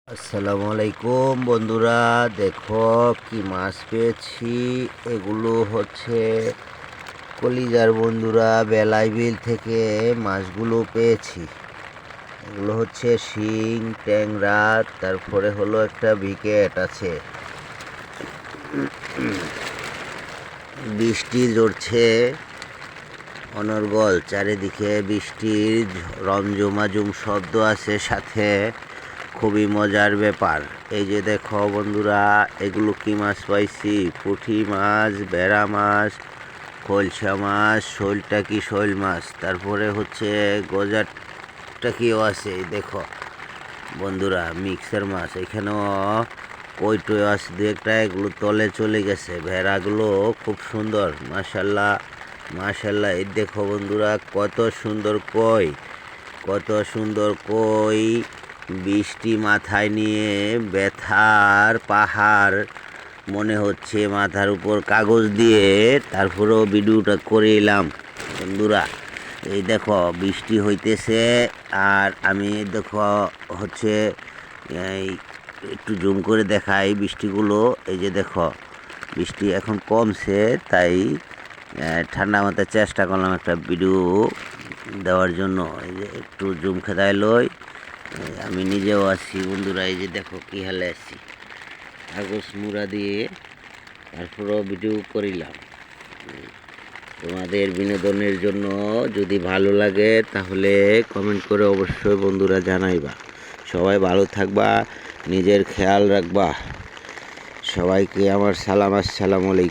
আসসালামু আলাইকুম বন্ধুরা, দেখো কি মাছ পেয়েছি। এগুলো হচ্ছে কলিজার বন্ধুরা, বেলাই বিল থেকে মাছগুলো পেয়েছি। এগুলো হচ্ছে শিং, ট্যাংরা, তারপরে হলো একটা বিকেট আছে। বৃষ্টি ঝরছে অনর্গল, চারিদিকে বৃষ্টির রমঝমাঝুম শব্দ আছে, সাথে খুবই মজার ব্যাপার। এই যে দেখো বন্ধুরা, এগুলো কি মাছ পাইছি, পুঁটি মাছ, বেড়া মাছ, খলসা মাছ, শোলটা কি শোল মাছ, তারপরে হচ্ছে গজারটা কিও আছে। এই দেখো বন্ধুরা, মিক্সার মাছ, এখানেও কই আছে দু একটা, এগুলো তলে চলে গেছে। ভেড়াগুলো খুব সুন্দর, মাশাল্লাহ মাশাল্লাহ। এই দেখো বন্ধুরা, কত সুন্দর কই, কত সুন্দর কই। বৃষ্টি মাথায় নিয়ে ব্যথার পাহাড় মনে হচ্ছে মাথার উপর কাগজ দিয়ে, তারপরেও ভিডিওটা করে এলাম বন্ধুরা। এই দেখো বৃষ্টি হইতেছে, আর আমি দেখো হচ্ছে এই একটু জুম করে দেখাই বৃষ্টিগুলো। এই যে দেখো বৃষ্টি এখন কমছে, তাই ঠান্ডা মাথায় চেষ্টা করলাম একটা ভিডিও দেওয়ার জন্য। এই যে একটু জুম খেদায় লই, আমি নিজেও আছি বন্ধুরা। এই যে দেখো কি হালে আছি, কাগজ মুড়া দিয়ে তারপরেও ভিডিও করিলাম তোমাদের বিনোদনের জন্য। যদি ভালো লাগে তাহলে কমেন্ট করে অবশ্যই বন্ধুরা জানাইবা। সবাই ভালো থাকবা, নিজের খেয়াল রাখবা। সবাইকে আমার সালাম, আসসালামু আলাইকুম।